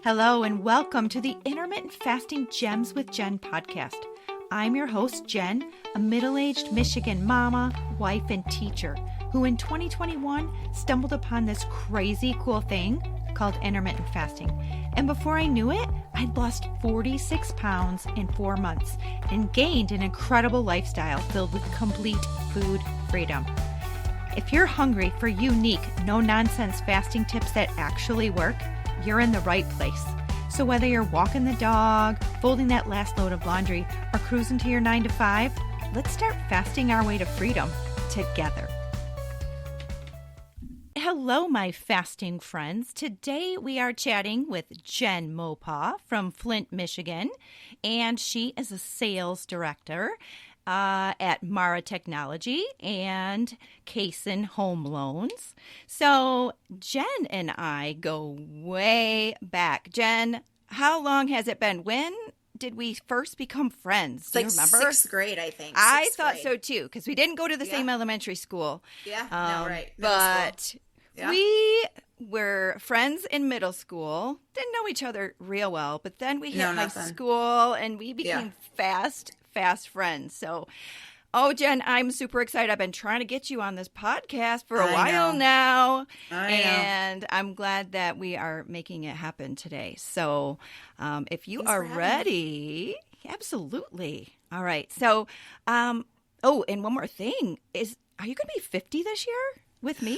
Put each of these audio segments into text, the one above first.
Hello and welcome to the Intermittent Fasting Gems with Jen podcast. I'm your host, Jen, a middle-aged Michigan mama, wife, and teacher who in 2021 stumbled upon this crazy cool thing called intermittent fasting. And before I knew it, I'd lost 46 pounds in 4 months and gained an incredible lifestyle filled with complete food freedom. If you're hungry for unique, no-nonsense fasting tips that actually work, you're in the right place. So whether you're walking the dog, folding that last load of laundry, or cruising to your 9 to 5, let's start fasting our way to freedom together. Hello, my fasting friends. Today we are chatting with Jen Mopaw from Flint, Michigan, and she is a sales director at Mara Technology and Kaysen Home Loans. So Jen and I go way back. Jen, how long has it been? When did we first become friends? Do you remember? Sixth grade, I think. I thought so too, because we didn't go to the same elementary school. Yeah, no, right. But we were friends in middle school. Didn't know each other real well, but then we hit high school and we became fast friends. So, Jen, I'm super excited. I've been trying to get you on this podcast for a while now. And I'm glad that we are making it happen today. So, if you are ready, absolutely. All right. So, and one more thing is, are you going to be 50 this year with me?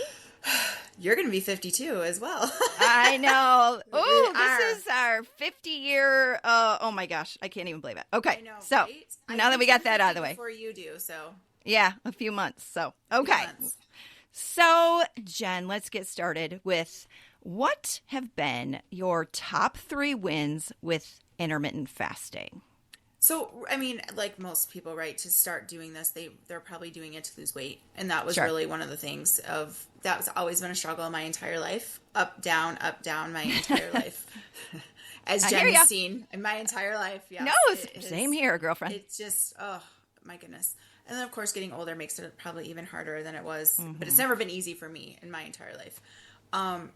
You're going to be 52 as well. I know. Oh, this is our 50-year. Oh my gosh, I can't even believe it. Okay, know, so right? now that we got that out of the way, before you do, so yeah, a few months. So okay, so Jen, let's get started with what have been your top 3 wins with intermittent fasting. So, I mean, like most people, right, to start doing this, they're probably doing it to lose weight. And that was really one of the things that's always been a struggle my entire life. Up, down, my entire life. As Jen has seen in my entire life. Yeah. No, same here, girlfriend. It's just, oh, my goodness. And then, of course, getting older makes it probably even harder than it was. Mm-hmm. But it's never been easy for me in my entire life.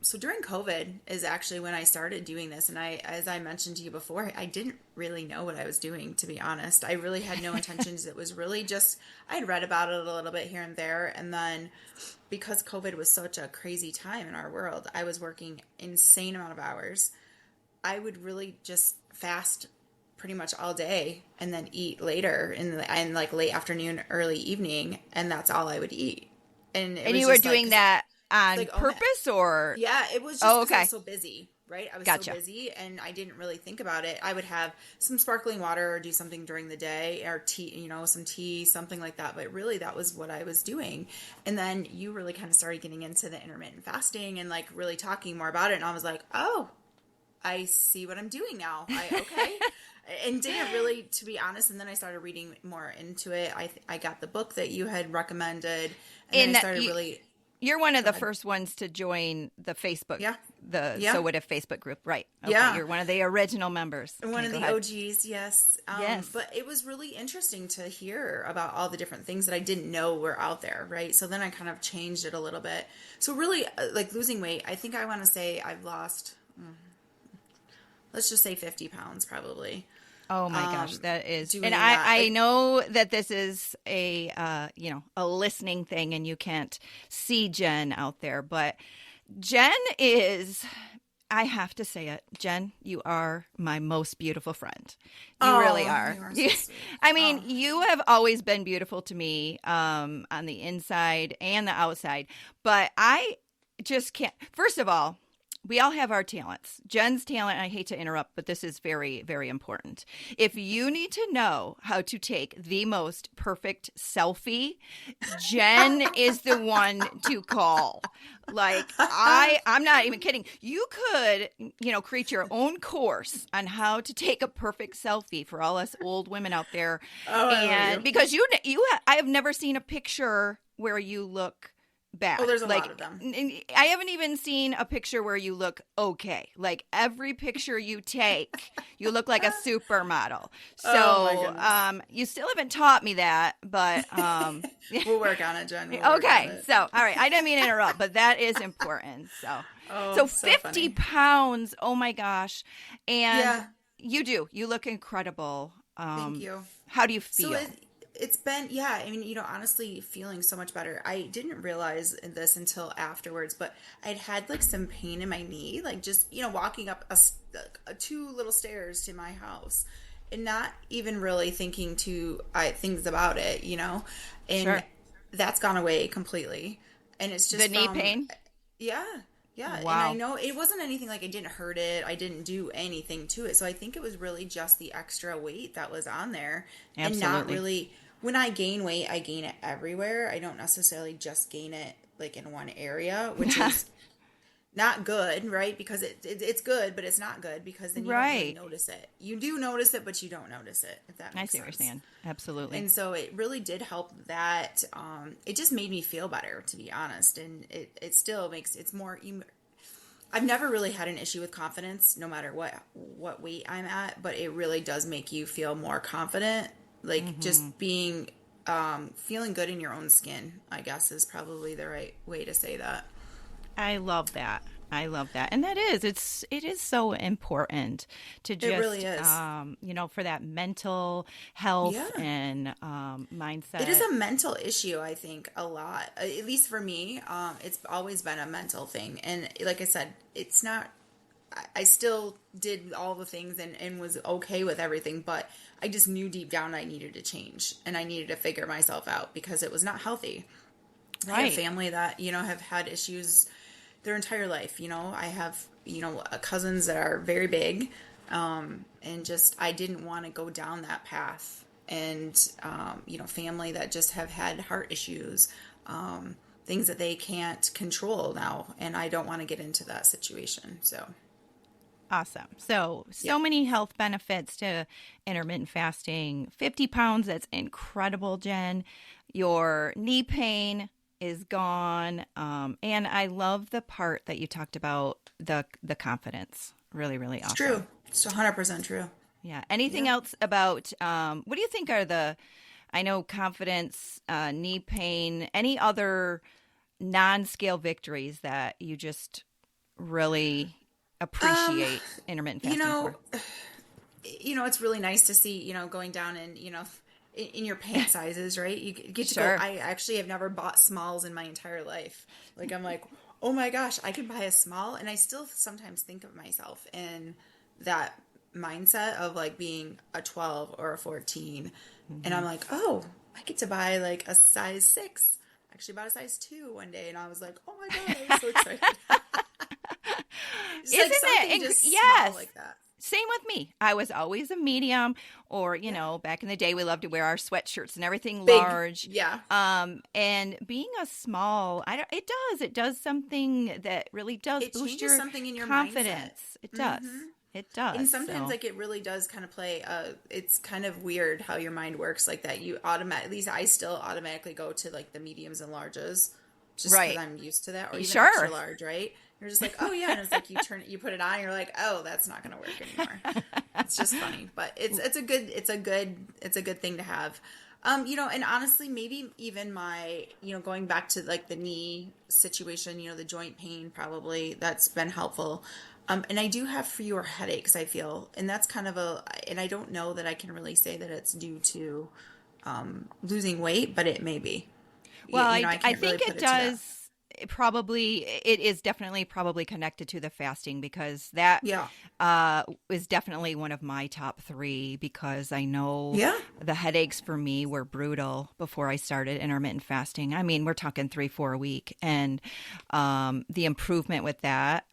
So during COVID is actually when I started doing this. And as I mentioned to you before, I didn't really know what I was doing, to be honest. I really had no intentions. It was really just, I'd read about it a little bit here and there. And then because COVID was such a crazy time in our world, I was working insane amount of hours. I would really just fast pretty much all day and then eat later in like late afternoon, early evening. And that's all I would eat. And you were doing that on purpose or? Yeah, it was just because I was so busy, right? I was so busy and I didn't really think about it. I would have some sparkling water or do something during the day or tea, some tea, something like that. But really that was what I was doing. And then you really kind of started getting into the intermittent fasting and like really talking more about it. And I was like, oh, I see what I'm doing now. Okay. And didn't really, to be honest. And then I started reading more into it. I got the book that you had recommended and then I started You're one of the first ones to join the Facebook, So What If Facebook group, right? Okay, yeah. You're one of the original members. One of the OGs, yes. Yes. But it was really interesting to hear about all the different things that I didn't know were out there, right? So then I kind of changed it a little bit. So really, like losing weight, I think I want to say I've lost, let's just say 50 pounds probably. Oh my gosh, that is, and I know that this is a listening thing and you can't see Jen out there, but Jen is, I have to say it, Jen, you are my most beautiful friend. You really are. You are so I mean, you have always been beautiful to me on the inside and the outside, but I just can't, first of all, we all have our talents. Jen's talent, I hate to interrupt, but this is very, very important. If you need to know how to take the most perfect selfie, Jen is the one to call. Like, I'm not even kidding. You could, create your own course on how to take a perfect selfie for all us old women out there. Oh, and because I have never seen a picture where you look bad. Oh, there's a like, lot of them. I haven't even seen a picture where you look okay. Like every picture you take, you look like a supermodel. So, Oh my goodness. you still haven't taught me that, but We'll work on it, Jen. We'll work on okay. it. So, all right. I didn't mean to interrupt, but that is important. So, Oh, so so 50 funny. pounds. Oh my gosh. And Yeah. you look incredible. Thank you. How do you So feel? it's been, yeah, I mean, honestly feeling so much better. I didn't realize this until afterwards, but I'd had like some pain in my knee, like just, walking up two little stairs to my house and not even really thinking things about it, and Sure. that's gone away completely. And it's just The knee from, pain? yeah, yeah. And I Wow. know it wasn't anything like I didn't hurt it. I didn't do anything to it. So I think it was really just the extra weight that was on there and not Absolutely. really. When I gain weight, I gain it everywhere. I don't necessarily just gain it like in one area, which is not good, right? Because it's good, but it's not good because then you don't really Right. notice it. You do notice it, but you don't notice it, if that I makes see what you're sense. saying. Absolutely. And so it really did help that. It just made me feel better, to be honest. And it still makes it's more. I've never really had an issue with confidence, no matter what weight I'm at. But it really does make you feel more confident, like just being feeling good in your own skin. I guess is probably the right way to say that. I love that. I love that. And it is so important to It really just, is. for that mental health Yeah. and It is mindset. a mental issue, I think, a lot. At least for me, it's always been a mental thing. And like I said, it's not, I still did all the things and was okay with everything, but I just knew deep down I needed to change and I needed to figure myself out because it was not healthy. I have Right. family that, have had issues their entire life. I have, cousins that are very big. And just, I didn't want to go down that path. And, family that just have had heart issues, things that they can't control now. And I don't want to get into that situation. So, Awesome. So, yeah. so many health benefits to intermittent fasting. 50 pounds, that's incredible, Jen. Your knee pain is gone. And I love the part that you talked about the confidence. Really, really It's awesome. true. It's 100% true. Yeah. Anything Yeah. else about what do you think are I know confidence, knee pain, any other non-scale victories that you just really Um, appreciate intermittent you fasting know, for? it's really nice to see, going down and, in your pant sizes, right? You get to go. Sure. I actually have never bought smalls in my entire life. Like, I'm like, oh my gosh, I can buy a small. And I still sometimes think of myself in that mindset of like being a 12 or a 14. And Hmm. I'm like, oh, I get to buy like a size 6. I actually bought a size 2 one day. And I was like, oh my God, I was so excited. Just Isn't like that something just small yes. like that. Same with me. I was always a medium, or Yeah. back in the day, we loved to wear our sweatshirts and everything Big. large. Yeah. And being a small, it does something that really does It boost changes your something in your mindset. confidence. It does. It And does. sometimes So, like it really does kind of play it's kind of weird how your mind works like that. You automatically, at least I still automatically go to like the mediums and larges just because right. I'm used to that, or even extra Sure. large, right? You're just like, oh yeah, and it's like you put it on and you're like, oh, that's not going to work anymore. It's just funny, but it's a good thing to have. And honestly, maybe even my, going back to like the knee situation, the joint pain, probably that's been helpful. And I do have fewer headaches, I feel, and that's kind of and I don't know that I can really say that it's due to losing weight, but it may be. Well, I I can't really think put it it to that. does. It is definitely probably connected to the fasting because that Yeah. is definitely one of my top three because I know Yeah. the headaches for me were brutal before I started intermittent fasting. I mean, we're talking 3, 4 a week. And the improvement with that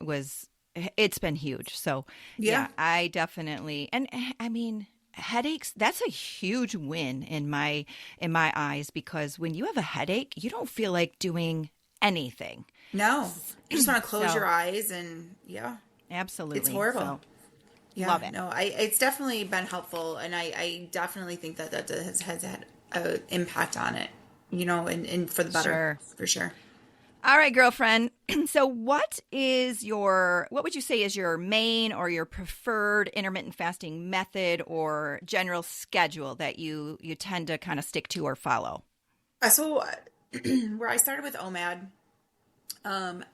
it's been huge. So, Yeah. yeah, I definitely, and I mean, headaches, that's a huge win in my eyes because when you have a headache you don't feel like doing anything. No. You just want to close your So eyes and yeah. It's absolutely. horrible. So Yeah, love it. no, it's definitely been helpful, and I definitely think that has had an impact on it, and for the better, Sure. for sure. All right, girlfriend. So what would you say is your main or your preferred intermittent fasting method or general schedule that you tend to kind of stick to or follow? So where I started with OMAD, um,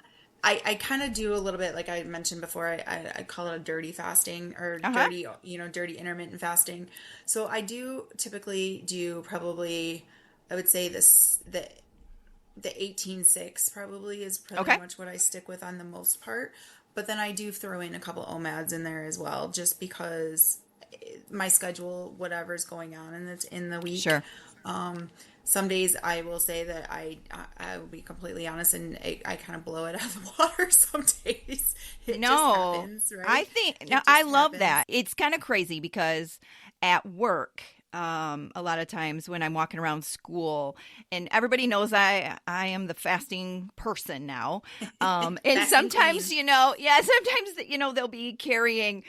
I kind of do a little bit, like I mentioned before, I call it a dirty fasting or Uh-huh. dirty intermittent fasting. So I do typically do probably, I would say the 18/6 probably is pretty Okay. much what I stick with on the most part. But then I do throw in a couple OMADs in there as well, just because my schedule, whatever's going on and it's in the week. Sure. Some days I will say that I will be completely honest, and I kind of blow it out of the water some days. It just No, happens, I right? think It no, I just love happens. that. It's kind of crazy because at work, a lot of times when I'm walking around school, and everybody knows I am the fasting person now. And Fasting sometimes, queen. yeah, sometimes they'll be carrying,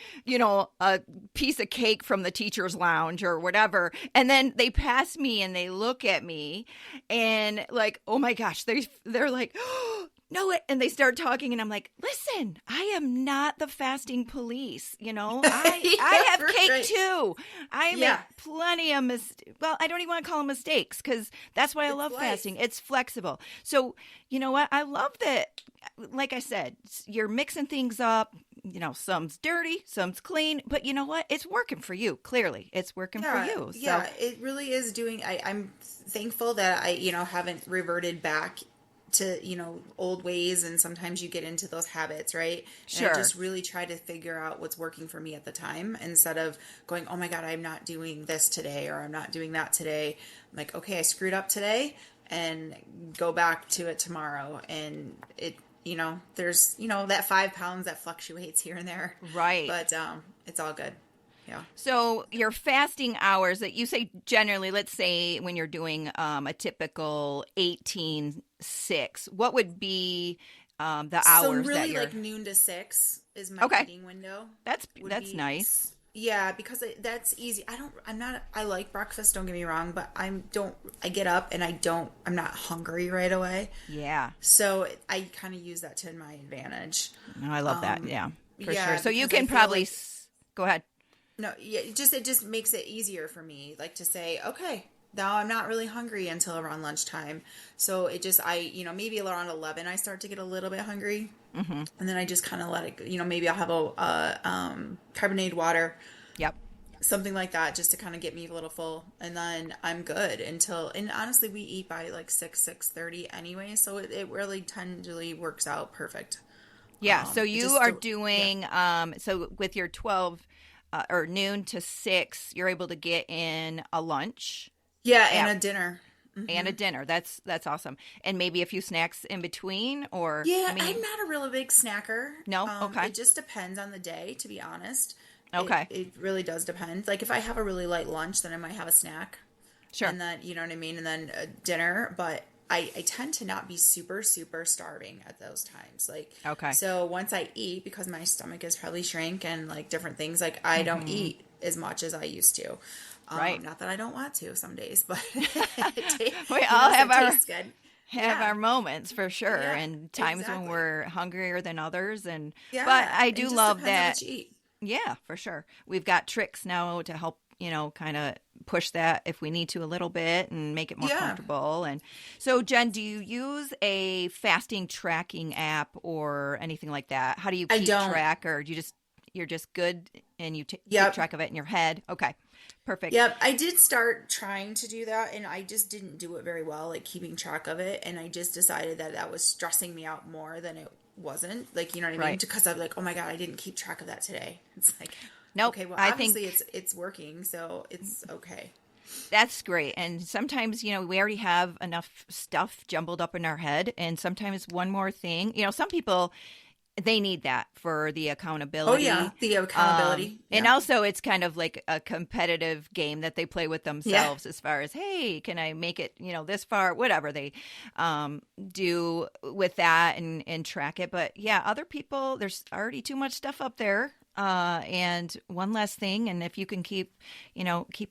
a piece of cake from the teacher's lounge or whatever, and then they pass me and they look at me, and like, oh my gosh, they're like. No, and they start talking, and I'm like, listen, I am not the fasting police. I Yeah, have cake right. too. I make Yeah, plenty of well, I don't even want to call them mistakes because that's why I it's love fasting. life. It's flexible. So, you know what? I love that. Like I said, you're mixing things up. Some's dirty, some's clean, but you know what? It's working for you. Clearly, it's working for Yeah, you. So, yeah, it really is doing. I'm thankful that haven't reverted back to, old ways, and sometimes you get into those habits, right? And I sure. just really try to figure out what's working for me at the time instead of going, oh my God, I'm not doing this today or I'm not doing that today. I'm like, okay, I screwed up today and go back to it tomorrow. And there's, that 5 pounds that fluctuates here and there, Right. but it's all good. Yeah. So your fasting hours that you say generally, let's say when you're doing a typical 18/6, what would be the So hours that really you're like noon to 6 is my okay? eating window. Would That's be nice. yeah, because that's easy. I like breakfast, don't get me wrong, but I get up and I'm not hungry right away. Yeah. So I kind of use that to my advantage. No, I love that. Um Yeah, for sure. yeah, So you because I can feel probably like go ahead. no, yeah, it just makes it easier for me, like to say, okay, now I'm not really hungry until around lunchtime. So maybe around 11 I start to get a little bit hungry, Hmm. and then I just kind of let it. Maybe I'll have carbonated water, Yep. something like that, just to kind of get me a little full, and then I'm good until. And honestly, we eat by like 6:30 anyway, so it really tendally works out perfect. Yeah. So It you just are yeah. doing so with your 12 or noon to 6, you're able to get in a lunch Yeah, and at a dinner. and a dinner. That's awesome. And maybe a few snacks in between, or I Yeah, I'm mean, not a really big snacker. no? Okay. It just depends on the day, to be honest. It Okay. it really does depend. Like if I have a really light lunch, then I might have a snack, Sure. and then you know what I mean, and then a dinner. But I tend to not be super super starving at those times. Like Okay. so, once I eat, because my stomach is probably shrank and like different things, like I don't Hmm. eat as much as I used to. Right. Not that I don't want to some days, but We all so it have tastes good. our Yeah, moments for sure, yeah, and times when exactly. we're hungrier than others, and but Yeah, I it do just love depends on that. what you eat. Yeah, for sure. We've got tricks now to help, kind of push that if we need to a little bit and make it more Yeah, comfortable. And so, Jen, do you use a fasting tracking app or anything like that? How do you I keep don't. track, or do you're just good and you keep Yep. track of it in your head? Okay, perfect. Yep. I did start trying to do that and I just didn't do it very well, like keeping track of it. And I just decided that that was stressing me out more than it wasn't. Like, you know what I mean? Right. Because I'm like, oh my God, I didn't keep track of that today. It's like, Nope. okay, well, I obviously think it's working, so it's okay. that's great. And sometimes, we already have enough stuff jumbled up in our head. And sometimes one more thing, some people, they need that for the Oh yeah, accountability. the accountability. And Yeah. also, it's kind of like a competitive game that they play with Yeah. themselves as far as, hey, can I make it, this far, whatever they do with that and track it. But yeah, other people, there's already too much stuff up there. And one less thing, and if you can keep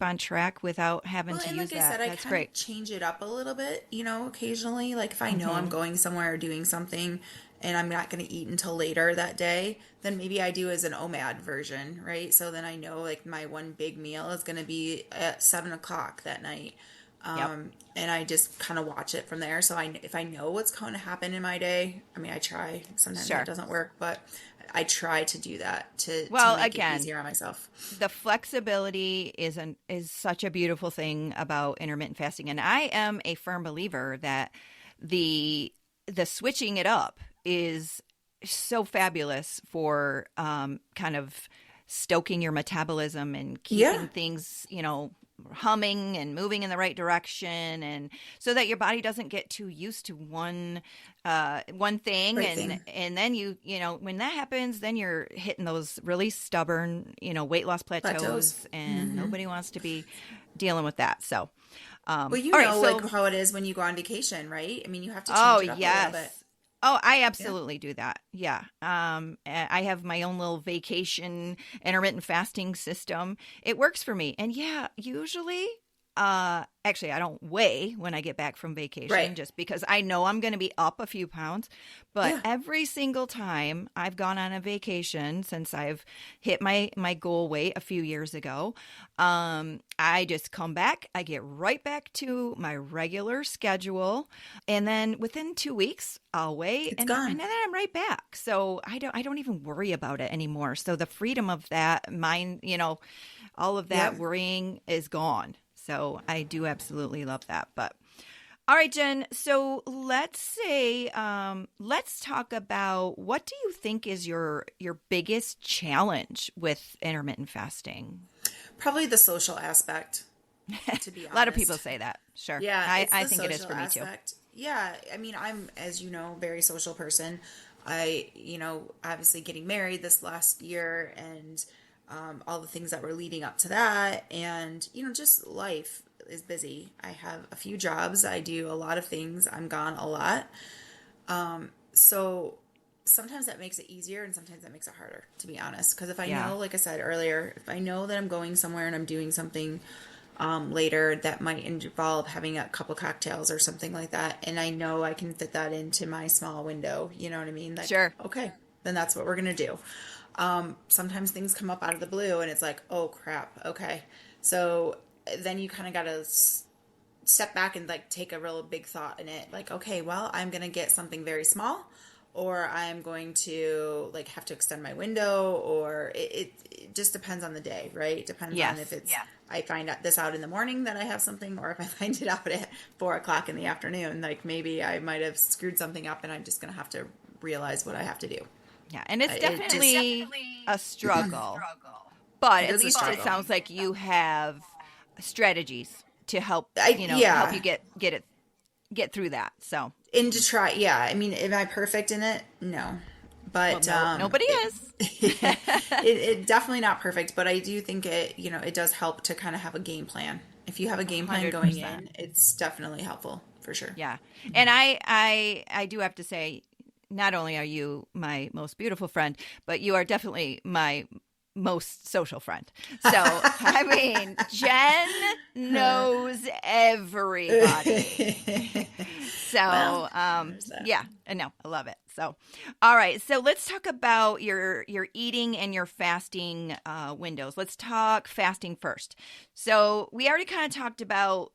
on track without having Well, to and use like I that, said, I that's kind of great. change it up a little bit, occasionally. Like if I know I'm Hmm. going somewhere or doing something and I'm not going to eat until later that day, then maybe I do as an OMAD version, right? So then I know like my one big meal is going to be at 7 o'clock that night. Yep. And I just kind of watch it from there. So if I know what's going to happen in my day, I mean, I try. Sometimes that Sure. doesn't work, but I try to do that to Well, make it again, easier on myself. the flexibility is such a beautiful thing about intermittent fasting, and I am a firm believer that the the switching it up is so fabulous for kind of stoking your metabolism and Yeah, keeping things, humming and moving in the right direction, and so that your body doesn't get too used to one thing, right and then when that happens, then you're hitting those really stubborn weight loss plateaus. plateaus, and nobody wants to be dealing with that. So Well, all right, like so how it is when you go on vacation, right? I mean, you have to oh, change it up a little bit. yes. Oh, I Yeah. absolutely do that. Yeah. I have my own little vacation intermittent fasting system. It works for me. And yeah, usually, actually, I don't weigh when I get back from Right. vacation just because I know I'm going to be up a few pounds. But Yeah. every single time I've gone on a vacation since I've hit my goal weight a few years ago, I just come back. I get right back to my regular schedule, and then within 2 weeks, I'll weigh, It's and gone. then I'm right back. So I don't even worry about it anymore. So the freedom of that mind, all of that Yep. worrying is gone. So I do absolutely love that. But all right, Jen. So let's talk about, what do you think is your biggest challenge with intermittent fasting? Probably the social aspect, to be A lot of people honest. say that. Sure. Yeah, I, it's I the think it is social for me too. aspect. Yeah, I mean, I'm, as you know, very social person. I, obviously getting married this last year and all the things that were leading up to that. And, just life is busy. I have a few jobs. I do a lot of things. I'm gone a lot. So sometimes that makes it easier and sometimes that makes it harder, to be honest. Because if I Yeah. know, like I said earlier, if I know that I'm going somewhere and I'm doing something later that might involve having a couple cocktails or something like that, and I know I can fit that into my small window, you know what I mean? Like, Sure. okay, then that's what we're going to do. Sometimes things come up out of the blue and it's like, oh crap, okay. So then you kind of got to step back and like take a real big thought in it, like, okay, well, I'm going to get something very small, or I'm going to like have to extend my window, or it just depends on the day, right? It depends on if Yes. it's, yeah, I find out this out in the morning that I have something, or if I find it out at 4 o'clock in the afternoon, like maybe I might have screwed something up and I'm just going to have to realize what I have to do. Yeah. And it's It just, definitely a struggle, but it at is a least it struggle. sounds like you have strategies to help, help Yeah. you get through that. So, In Detroit, yeah. I mean, am I perfect in it? No. well, But no, nobody is. it definitely not perfect, but I do think it does help to kind of have a game plan. If you have a game plan going 100%. in, it's definitely helpful for sure. Yeah. And I do have to say, not only are you my most beautiful friend, but you are definitely my most social friend. So, I mean, Jen knows everybody. Well, So, there's that. yeah, I know, I love it. So, all right, so let's talk about your eating and your fasting windows. Let's talk fasting first. So, we already kind of talked about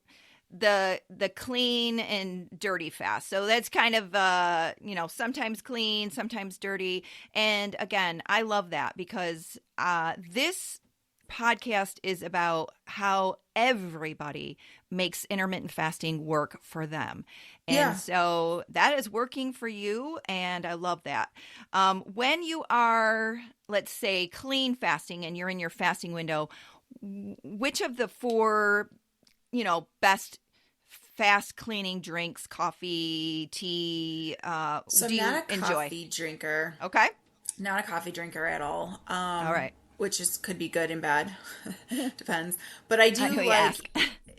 the clean and dirty fast. So that's kind of sometimes clean, sometimes dirty. And again, I love that because this podcast is about how everybody makes intermittent fasting work for them. And Yeah. so that is working for you, and I love that. When you are, let's say, clean fasting and you're in your fasting window, which of the four best fast cleaning drinks, coffee, tea, So do I'm you not a enjoy? coffee drinker. Okay. Not a coffee drinker at all. All right. Which is could be good and bad. Depends. But I I do know you like, ask.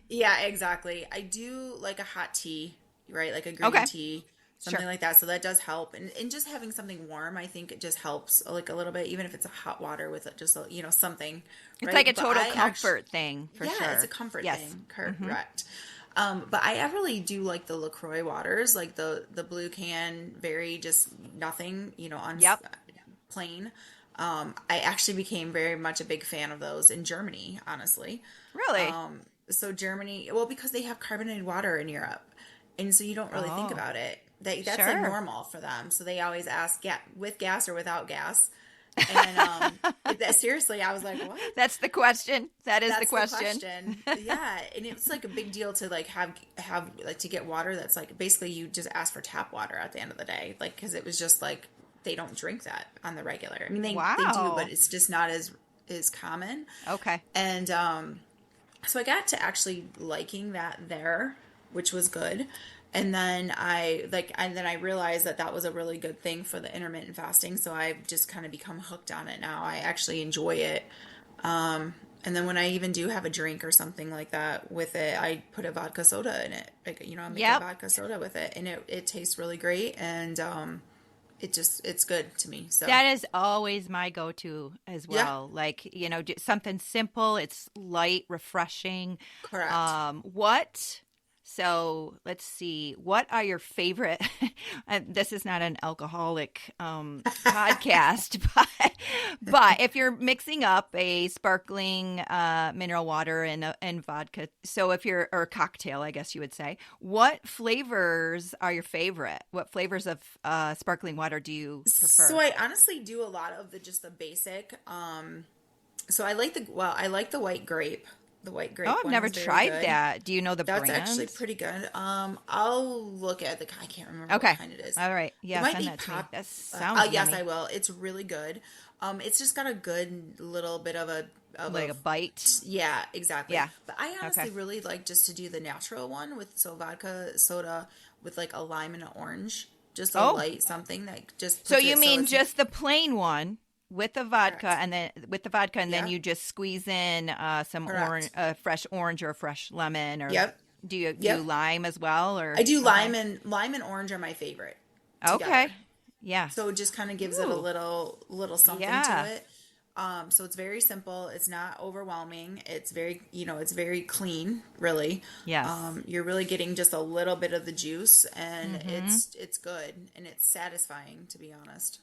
yeah, exactly. I do like a hot tea, right? Like a green Okay. tea. something like that. So that does help. And just having something warm, I think it just helps like a little bit, even if it's a hot water with just, something. It's right? like a But total I comfort thing for sure. Yeah, it's a comfort thing. Correct. But I really do like the LaCroix waters, like the blue can, very just nothing, plain. I actually became very much a big fan of those in Germany, honestly. Really? So Germany, well, because they have carbonated water in Europe, and so you don't really think about it. That's like normal for them. So they always ask, with gas or without gas. And seriously, I was like, what? That's the question. That's the question. Yeah, and it's like a big deal to like have like to get water that's like basically you just ask for tap water at the end of the day, like because it was just like they don't drink that on the regular. I mean, they do, but it's just not as common. Okay. And so I got to actually liking that there, which was good. And then I realized that was a really good thing for the intermittent fasting. So I've just kind of become hooked on it now. I actually enjoy it. And then when I even do have a drink or something like that with it, I put a vodka soda in it. Like, I make a vodka soda with it, and it tastes really great. And it's good to me. So that is always my go-to as well. Yeah. Like, something simple. It's light, refreshing. Correct. So let's see. What are your favorite? This is not an alcoholic podcast, but if you're mixing up a sparkling mineral water and vodka, or a cocktail, I guess you would say, what flavors are your favorite? What flavors of sparkling water do you prefer? So I honestly do a lot of the basic. So I like the white grape. The white grape. Oh, I've never tried that. Do you know the brand? That's actually pretty good. I'll look at I can't remember what kind it is. All right. Yeah, it send might that be to me. That sounds yes, yummy. I will. It's really good. It's just got a good little bit of a bite. Yeah, exactly. Yeah. But I honestly really like just to do the natural one with vodka soda with like a lime and an orange. Just a light something that just. So you mean just the plain one? With the vodka, correct. Then you just squeeze in some fresh orange or a fresh lemon, or do you do lime as well? Or I do lime and orange are my favorite. Okay, together. Yeah. So it just kind of gives it a little something to it. So it's very simple. It's not overwhelming. It's very it's very clean, really. Yes. You're really getting just a little bit of the juice, and it's good and it's satisfying, to be honest.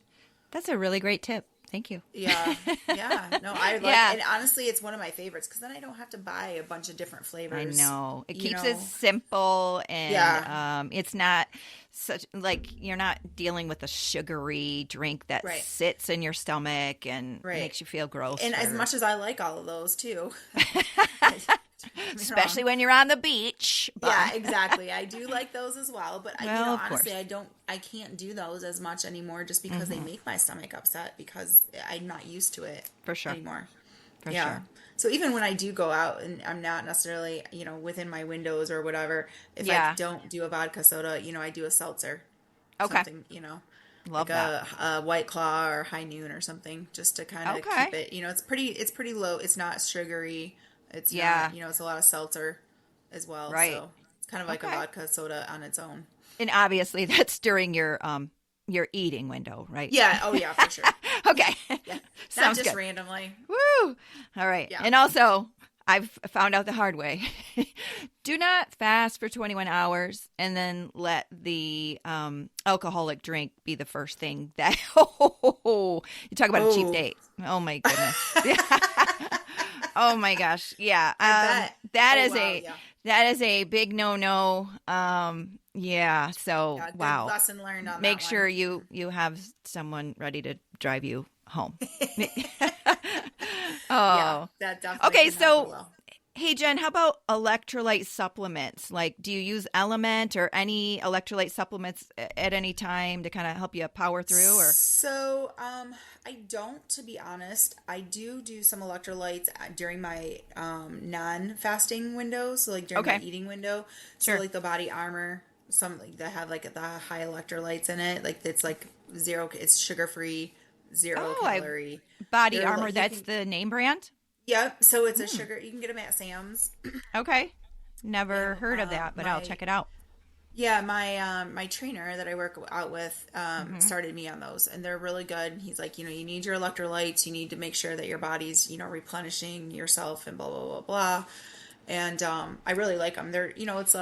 That's a really great tip. Thank you. Yeah. No, I like and honestly, it's one of my favorites because then I don't have to buy a bunch of different flavors. I know. It keeps it simple, and it's not such like you're not dealing with a sugary drink that sits in your stomach and makes you feel gross. And as much as I like all of those too. Especially when you're on the beach. Yeah, exactly. I do like those as well, but honestly, I can't do those as much anymore just because they make my stomach upset because I'm not used to it anymore. For sure. So even when I do go out and I'm not necessarily, within my windows or whatever, if I don't do a vodka soda, I do a seltzer. Okay. Something, Love like that. a White Claw or High Noon or something just to kind of keep it, it's pretty low. It's not sugary. It's not, it's a lot of seltzer as well. Right. So it's kind of like a vodka soda on its own. And obviously that's during your eating window, right? Yeah. Oh yeah, for sure. Okay. Yeah. Sounds not just good. randomly. Woo! All right. Yeah. And also, I've found out the hard way. Do not fast for 21 hours and then let the alcoholic drink be the first thing that, you talk about a cheap date. Oh my goodness. Oh my gosh. Yeah. That is a big no-no. Yeah. So, good wow. Lesson learned on Make that sure one. you have someone ready to drive you home. Yeah, that definitely. Okay. So, well. Hey, Jen, how about electrolyte supplements? Like, do you use Element or any electrolyte supplements at any time to kind of help you power through? Or So, I don't, to be honest. I do some electrolytes during my non-fasting windows, so like during my eating window. So, like the Body Armor, some like that have like the high electrolytes in it. Like it's like zero. It's sugar-free, zero calorie. Body Armor. That's the name brand. Yep. So it's a sugar. You can get them at Sam's. Okay. Never heard of that, but I'll check it out. Yeah, my trainer that I work out with Mm-hmm. started me on those, and they're really good. He's like, you need your electrolytes, you need to make sure that your body's, replenishing yourself, and blah blah blah blah. And I really like them. They're, it's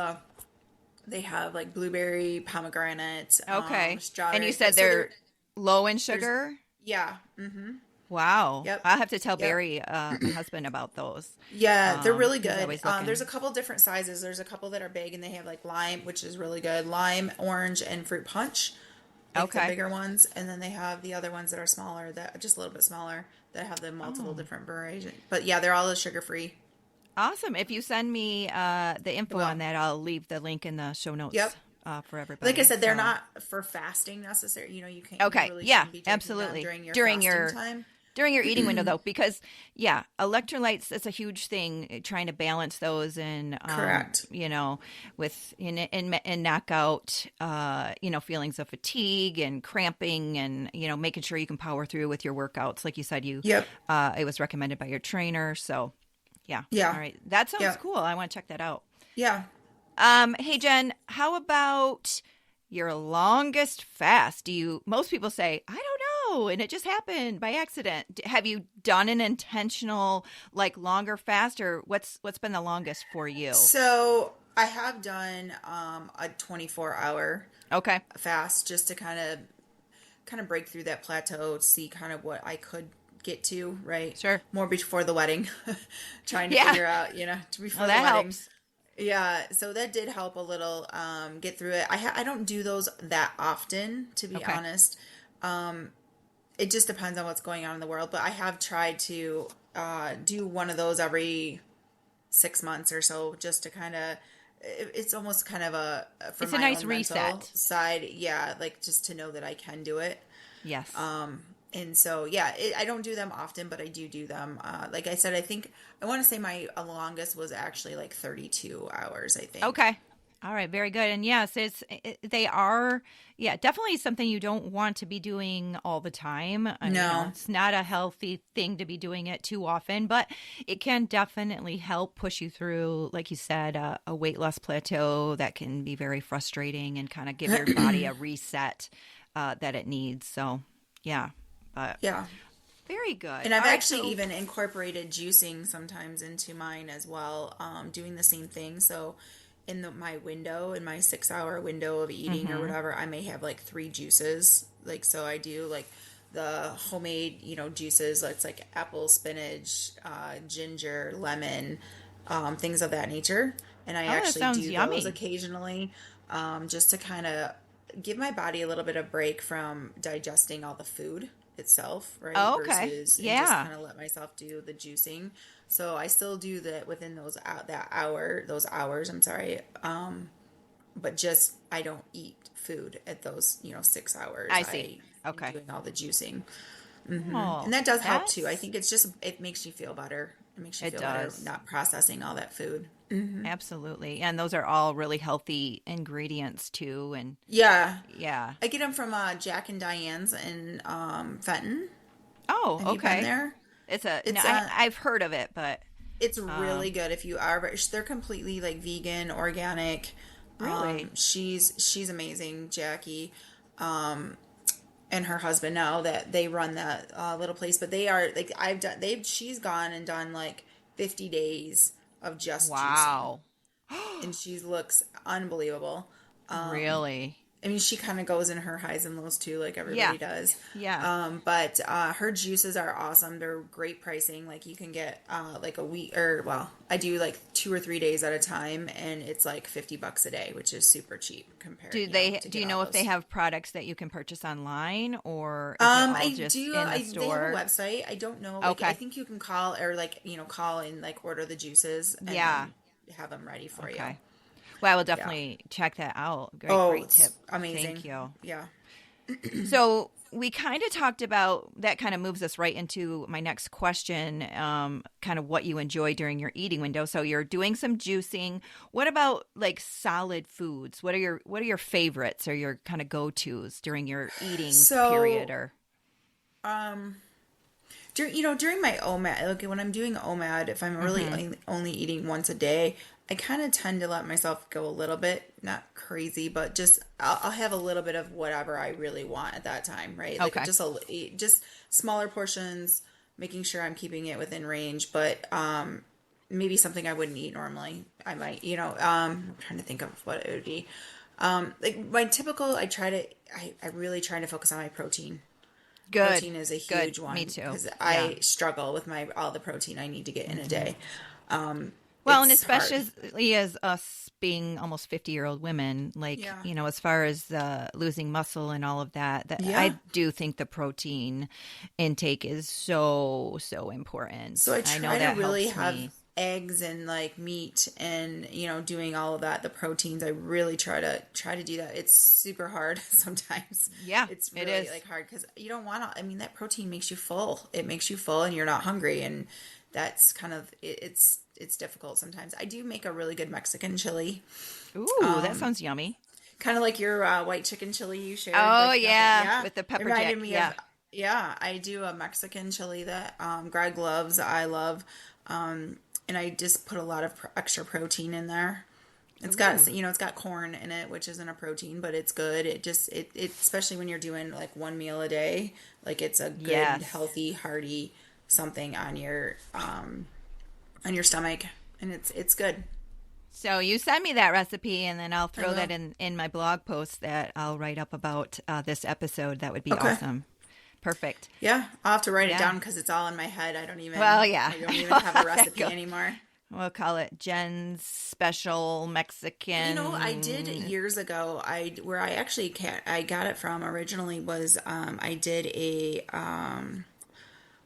they have like blueberry, pomegranate, Okay. And you strawberry. said So they're low in there's sugar? yeah, mm-hmm, Wow. yep, I'll have to tell yep. Barry, my husband, about those. Yeah, they're really He's good. always There's a looking. couple different sizes. There's a couple that are big and they have like lime, which is really good. Lime, orange, and fruit punch, like the Okay. bigger ones. And then they have the other ones that are smaller, that are just a little bit smaller, that have the multiple Oh, different varieties. But yeah, they're all sugar free. awesome. If you send me the info on Well, that, I'll leave the link in the show yep. notes for Like I everybody. said, they're So, not for fasting necessary. You okay. really Yeah, shouldn't be taking them absolutely. during your During fasting your time. during your eating window though, because yeah, electrolytes, it's a huge thing, trying to balance those, and Correct. with and knock out feelings of fatigue and cramping, and making sure you can power through with your workouts, like you said. Yep. It was recommended by your trainer, so yeah. Yeah. All right, that sounds Yep. cool. I want to check that out. Yeah. Hey Jen, how about your longest fast? Most people say, I don't know, and it just happened by accident. Have you done an intentional, like, longer fast, or what's been the longest for you? So I have done a 24-hour Okay. fast, just to kind of break through that plateau, to see kind of what I could get to, right? Sure. More before the wedding, trying to Yeah. figure out, Oh, before the that wedding. helps. Yeah, so that did help a little, get through it. I don't do those that often, to be Okay. honest. It just depends on what's going on in the world, but I have tried to do one of those every 6 months or so, just to kind of, it's almost kind of for It's a my nice own mental reset. side, yeah, like just to know that I can do it. Yes. And so, yeah, I don't do them often, but I do them. Like I said, I want to say my longest was actually like 32 hours, I think. Okay. All right, very good. And yes, they are, yeah, definitely something you don't want to be doing all the time. No. It's not a healthy thing to be doing it too often, but it can definitely help push you through, like you said, a weight loss plateau that can be very frustrating, and kind of give your body a reset that it needs. So, yeah, but Yeah. very good. And I've All right, actually so, even incorporated juicing sometimes into mine as well, doing the same thing. So my window, in my 6 hour window of eating or mm-hmm. whatever, I may have like three juices. Like, so I do like the homemade, juices. It's like apple, spinach, ginger, lemon, things of that nature. And I Oh, that actually sounds do those yummy. occasionally, just to kind of give my body a little bit of break from digesting all the food itself, right? Oh, okay. Versus, and just Yeah. kind of let myself do the juicing. So I still do that within those hours. I'm sorry, but just I don't eat food at those 6 hours. I see. I am Okay. doing all the juicing, and Oh, that does help too. I that's think it makes you feel better. It makes you it feel better does. not processing all that food. Absolutely. And those are all really healthy ingredients too. And Yeah, yeah. I get them from Jack and Diane's in Fenton. Oh, Have you been okay. there? No, It's I've heard of it, but it's really um, good if you are. They're completely like vegan, organic. really? She's amazing, Jackie, and her husband now that they run that little place. But they are like she's gone and done like 50 days of just juicing, Wow. and she looks unbelievable. Really? I mean, she kind of goes in her highs and lows too, like Yeah. everybody does. Yeah. But her juices are awesome. They're great pricing. Like you can get like a week, or well, I do like 2 or 3 days at a time, and it's like $50 a day, which is super cheap compared, to Do get you all know if they those. have products that you can purchase online, or is it all I just do. in the They have a store? website. I don't know. Like I Okay. think you can call, or like call and like order the juices and Yeah. then have them ready for you. Okay. Well, I will Yeah. definitely check that out. Oh, Great tip. it's Thank amazing. you. Yeah. So we kind of talked about that, kind of moves us right into my next question, kind of what you enjoy during your eating window. So you're doing some juicing. What about like solid foods? What are your favorites, or your kind of go-tos during your eating period? So Or during my OMAD, like when I'm doing OMAD, if I'm really only eating once a day, I kind of tend to let myself go a little bit, not crazy, but just I'll have a little bit of whatever I really want at that time, right? Like Okay. just smaller portions, making sure I'm keeping it within range, but maybe something I wouldn't eat normally. I might, I'm trying to think of what it would be. Like my typical, I really try to focus on my protein. Good. Protein is a Good. huge Me one too. because Yeah. I struggle with all the protein I need to get in a day. Well, and It's hard. especially as us being almost 50-year-old women, like, Yeah. as far as losing muscle and all of that, Yeah. I do think the protein intake is so, so important. So I I know try to that really helps have me. eggs and like meat and doing all of that, the proteins. I really try to do that. It's super hard sometimes. Yeah, It's it really is. like hard because you don't want to. I mean, that protein makes you full. It makes you full, and you're not hungry, and that's kind of it's difficult sometimes. I do make a really good Mexican chili, Ooh, that sounds yummy. kind of like your white chicken chili you shared. Oh, Like nothing, yeah, yeah. with the It pepper jack. reminded me of Yeah. yeah. I do a Mexican chili that Greg loves. I love. And I just put a lot of extra protein in there. It's got, Ooh, it's got corn in it, which isn't a protein, but it's good. It especially when you're doing like one meal a day, like it's a good, yes. healthy, hearty something on your stomach, and it's good. So you send me that recipe, and then I'll I throw that will. in my blog post that I'll write up about this episode. That would be Okay. awesome. Perfect. Yeah, I'll have to write it Yeah. down because it's all in my head. Well, yeah. I don't even have a recipe Go. anymore. We'll call it Jen's special I did Mexican. years ago. Where I actually I got it from originally was I did a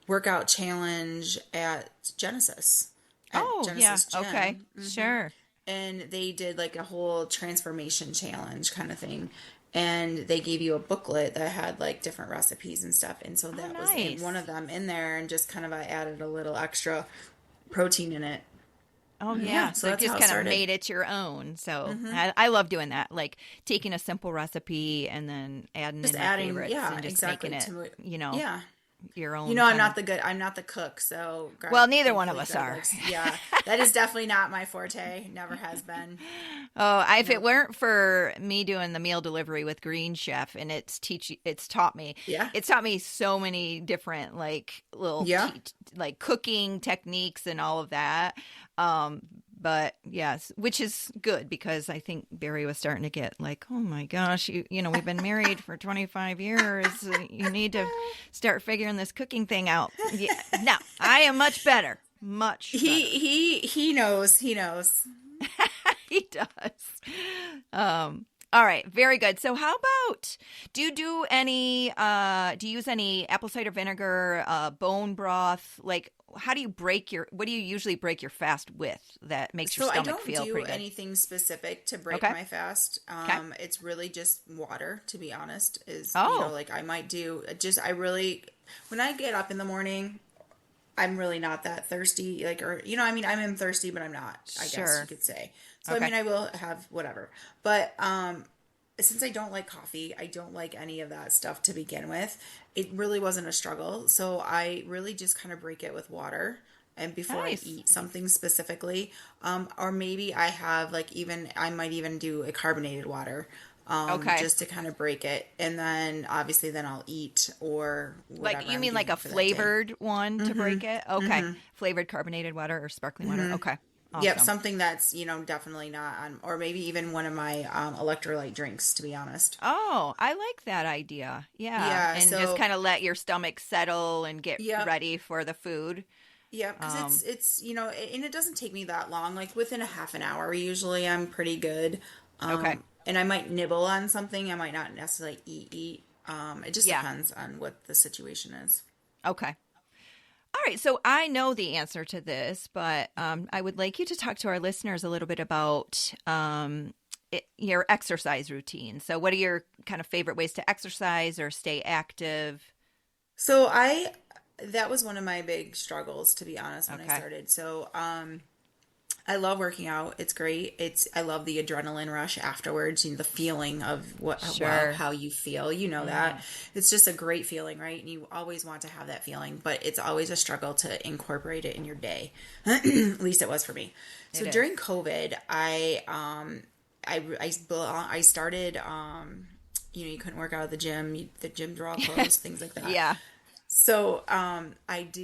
workout challenge at Oh, yeah. Genesis Okay. Gym, Sure. and they did like a whole transformation challenge kind of thing. And they gave you a booklet that had like different recipes and stuff. And so Oh, that was in one of nice. them in there, and just kind of I added a little extra protein in it. Oh, Yeah, yeah. so So that's how just it kind of started. made it your own. So I love doing that. Like taking a simple recipe and then adding Just in my adding, favorites yeah, and just making exactly it, to it. you know, Yeah. your own kind of. I'm not the cook, so Well, neither one of thankfully us Greg are. likes, yeah, that is definitely not my forte. Never has been. If it Nope. weren't for me doing the meal delivery with Green Chef, and Yeah. it's taught me so many different like Yeah. like cooking techniques and all of that. But yes, which is good because I think Barry was starting to get like, oh my gosh, we've been married for 25 years. You need to start figuring this cooking thing out. Yeah, no, I am much better, much better. He knows. He knows. He does. All right, very good. So how about do you use any apple cider vinegar, bone broth? Like how do you what do you usually break your fast with that makes your So I stomach don't feel do pretty good? anything specific to break Okay. my fast. Okay. It's really just water, to be honest. Is Oh, like I might do just I really when I get up in the morning, I'm really not that thirsty. Like, or, I mean, I'm thirsty, but I'm not, I guess you sure. could say. So, I Okay. mean, I will have whatever. But, since I don't like coffee, I don't like any of that stuff to begin with. It really wasn't a struggle. So I really just kind of break it with water and before I Nice. eat something specifically. Or maybe I might even do a carbonated water. Okay. Just to kind of break it. And then obviously then I'll eat or Like whatever you I'm mean like doing a for that day. flavored one to break it? Okay. Flavored carbonated water or sparkling water. Okay. Yep, Awesome. something that's, definitely not on, or maybe even one of my electrolyte drinks, to be honest. Oh, I like that idea. Yeah. Yeah, And just so, kind of let your stomach settle and get yep, ready for the food. yep, because Um, and it doesn't take me that long. Like within a half an hour, usually I'm pretty good. okay. And I might nibble on something. I might not necessarily eat. It just Yeah. depends on what the situation is. Okay. All right. So I know the answer to this, but I would like you to talk to our listeners a little bit about your exercise routine. So, what are your kind of favorite ways to exercise or stay active? So that was one of my big struggles, to be honest, when I Okay. started. So, I love working out. It's great. I love the adrenaline rush afterwards, the feeling of Sure. how you feel. You know that. It's just a great feeling, right? And you always want to have that feeling, but it's always a struggle to incorporate it in your day. At least it was for me. So It is. during COVID, I started you couldn't work out at the gym. The gyms were all closed, things like that. Yeah. So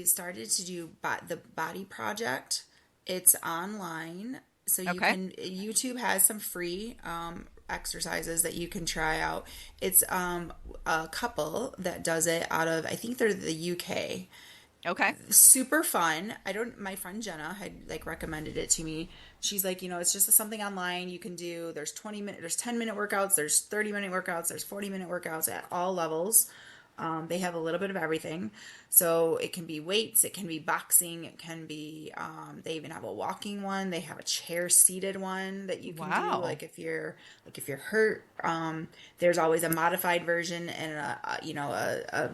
started to do the Body Project. It's online, so Okay. YouTube has some free exercises that you can try out. It's a couple that does it out of, I think they're the UK. Okay. Super fun. My friend Jenna had like recommended it to me. She's like, it's just something online you can do. There's 10-minute workouts, there's 30-minute workouts, there's 40-minute workouts at all levels. They have a little bit of everything. So it can be weights, it can be boxing, it can be, they even have a walking one. They have a chair seated one that you can do. Wow. If you're hurt, there's always a modified version and a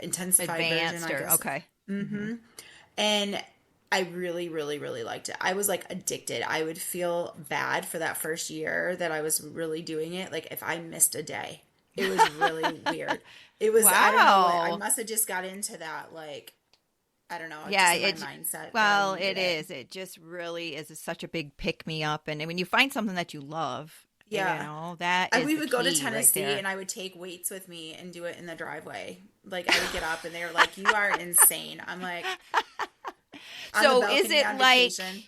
intensified Advanced version, I or guess. okay. And I really, really, really liked it. I was like addicted. I would feel bad for that first year that I was really doing it. Like if I missed a day, it was really weird. It was, I don't know, I must have just got into that. Like, I don't know. Yeah, it's my mindset. Well, it is. It just really is such a big pick me up. And when you find something that you love, Yeah. that is We the would go to key Tennessee right there. and I would take weights with me and do it in the driveway. Like I would get up and they were like, "You are insane." I'm like, on the So balcony on vacation.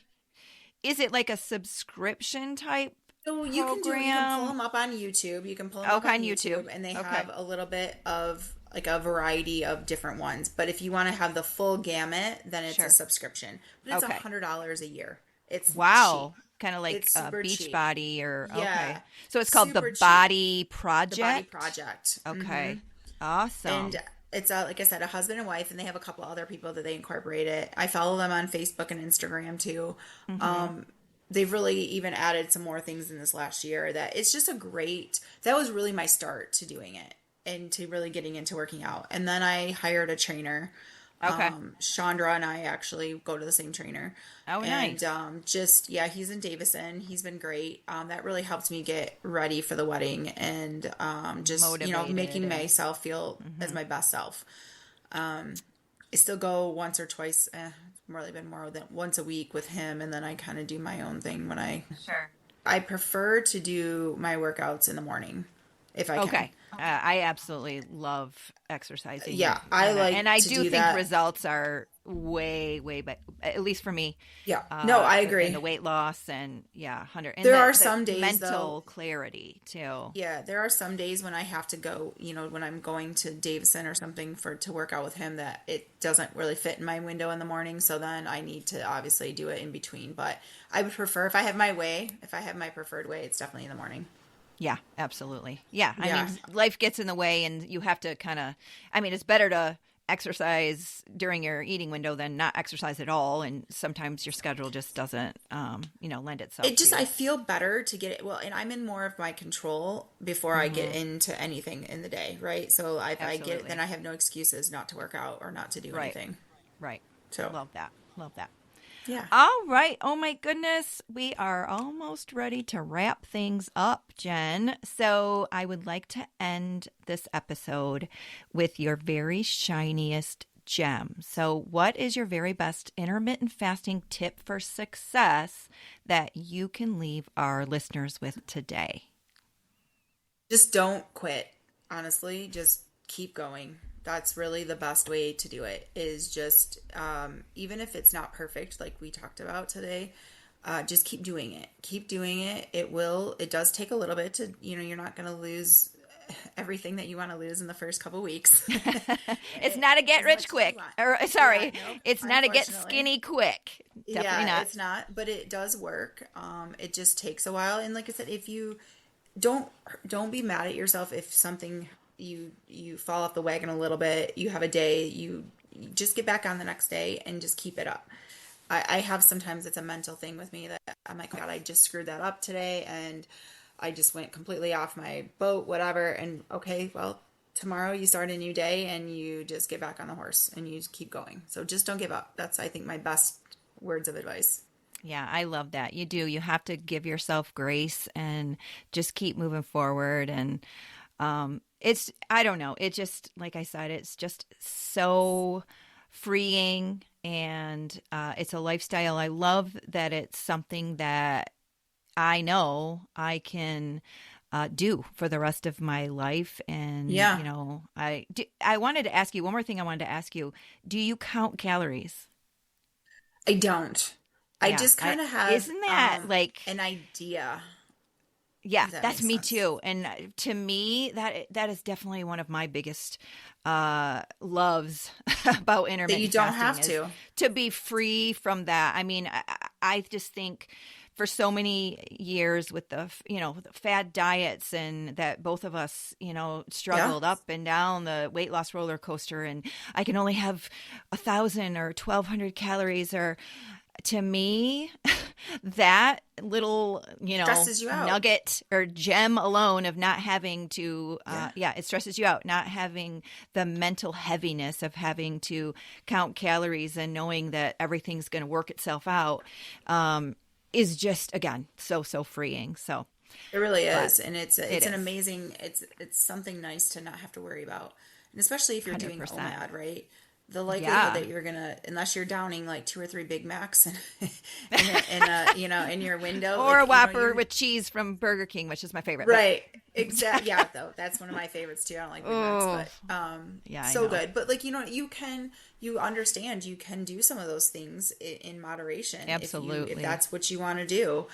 is it like a subscription type So you can pull program? them up on YouTube. You can pull them up Okay, on on YouTube. YouTube, and they Okay. have a little bit of like a variety of different ones. But if you want to have the full gamut, then it's Sure. a subscription. But it's Okay. $100 a year. It's Wow. cheap. Kind of like It's super Beach cheap. Body or Yeah. okay. So it's called Super the cheap. Body The Project. Body Project. Okay. Awesome. And it's like I said, a husband and wife, and they have a couple other people that they incorporate it. I follow them on Facebook and Instagram too. They've really even added some more things in this last year that it's just that was really my start to doing it and to really getting into working out. And then I hired a trainer. Okay. Chandra and I actually go to the same trainer. Oh, nice. And he's in Davison. He's been great. That really helped me get ready for the wedding and Motivated making and- myself feel as my best self. I still go once or twice. It's really been more than once a week with him, and then I kind of do my own thing when Sure. I prefer to do my workouts in the morning if I can. Okay. I absolutely love exercising. Yeah, I like and I to do do think that. results are way, at least for me. Yeah, no, I in agree. the weight loss and 100. And There are the some days, mental though. clarity too. Yeah, there are some days when I have to go, when I'm going to Davison or something to work out with him that it doesn't really fit in my window in the morning. So then I need to obviously do it in between. But I would prefer, if I have my preferred way, it's definitely in the morning. Yeah, absolutely. Yeah. I Yeah. mean, life gets in the way and you have to it's better to exercise during your eating window than not exercise at all. And sometimes your schedule just doesn't, lend itself to. I feel better to get it. Well, and I'm in more of my control before I get into anything in the day, right? So if I get it, Absolutely. then I have no excuses not to work out or not to do Right. anything. Right. So Love that. Love that. yeah. All right. Oh my goodness. We are almost ready to wrap things up, Jen. So I would like to end this episode with your very shiniest gem. So what is your very best intermittent fasting tip for success that you can leave our listeners with today? Just don't quit. Honestly, just keep going. That's really the best way to do it, is just, even if it's not perfect, like we talked about today, just keep doing it. Keep doing it. It does take a little bit to, you're not going to lose everything that you want to lose in the first couple weeks. It's not a get As much rich as you quick. want. Or sorry, Yeah, nope, it's not a get unfortunately. skinny quick. Definitely not. It's not, but it does work. It just takes a while. And like I said, if you don't be mad at yourself if something you fall off the wagon a little bit, you have a day, you just get back on the next day and just keep it up. I have, sometimes it's a mental thing with me that I'm like, God, I just screwed that up today and I just went completely off my boat, whatever. And okay, well, tomorrow you start a new day and you just get back on the horse and you just keep going. So just don't give up. That's, I think, my best words of advice. Yeah, I love that. You do. You have to give yourself grace and just keep moving forward. And I don't know. It just, like I said, it's just so freeing, and it's a lifestyle. I love that it's something that I know I can do for the rest of my life. And, Yeah, I wanted to ask you one more thing. I wanted to ask you, do you count calories? I don't. I Yeah. just kind of have Isn't that like, an idea, yeah, if that that's makes me sense. too. And to me, that is definitely one of my biggest loves about That you intermittent don't fasting have is to. to be free from that. I mean, I just think for so many years with the fad diets, and that both of us, Yeah. struggled up and down the weight loss roller coaster, and I can only have 1,000 or 1,200 calories, or to me, that little, Stresses you out. nugget or gem alone of not having to, Yeah. it stresses you out, not having the mental heaviness of having to count calories and knowing that everything's going to work itself out, is just, again, so, so freeing. So, It really but is, and it it's an is amazing, it's something nice to not have to worry about, and especially if you're doing 100%. OMAD, right? The likelihood Yeah. that you're gonna, unless you're downing like 2 or 3 Big Macs in your window, Or a like Whopper you're with cheese from Burger King, which is my favorite. But right. Exactly. Yeah, though that's one of my favorites too. I don't like Big Macs, oh, but yeah, I so know. good. But you understand you can do some of those things in moderation if Absolutely. that's what you want to do.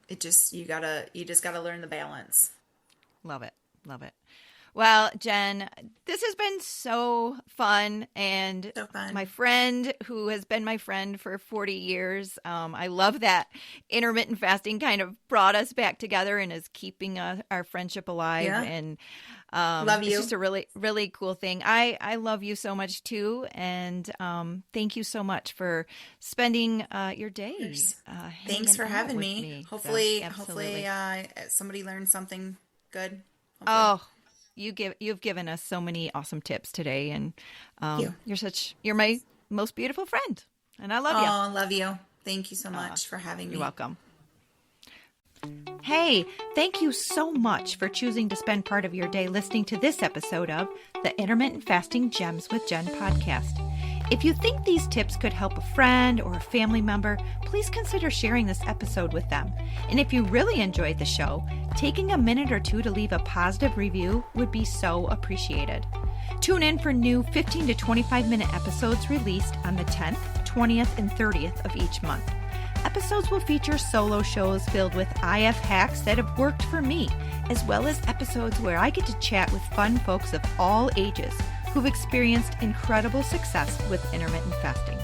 It just you just gotta learn the balance. Love it. Love it. Well, Jen, this has been so fun. And So fun. my friend, who has been my friend for 40 years, I love that intermittent fasting kind of brought us back together and is keeping our friendship alive. Yeah. And Love it's you. just a really, really cool thing. I love you so much too. And thank you so much for spending your day Thanks hanging for out having with me. me. So, Hopefully, absolutely. somebody learned something good. Hopefully. Oh, you've given us so many awesome tips today, and Thank you. you're my most beautiful friend, and I love you. Oh, love you. Thank you so much for having You're me. welcome. Hey, thank you so much for choosing to spend part of your day listening to this episode of the Intermittent Fasting Gems with Jen podcast. If you think these tips could help a friend or a family member, please consider sharing this episode with them. And if you really enjoyed the show, taking a minute or two to leave a positive review would be so appreciated. Tune in for new 15 to 25-minute episodes released on the 10th, 20th, and 30th of each month. Episodes will feature solo shows filled with IF hacks that have worked for me, as well as episodes where I get to chat with fun folks of all ages who've experienced incredible success with intermittent fasting.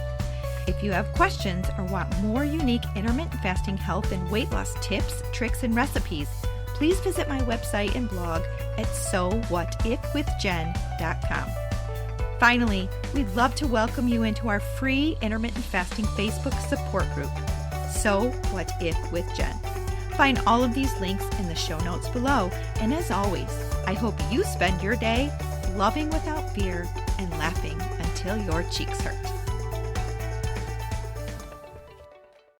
If you have questions or want more unique intermittent fasting health and weight loss tips, tricks, and recipes, please visit my website and blog at sowhatifwithjen.com. Finally, we'd love to welcome you into our free intermittent fasting Facebook support group, So What If with Jen. Find all of these links in the show notes below. And as always, I hope you spend your day loving without fear and laughing until your cheeks hurt.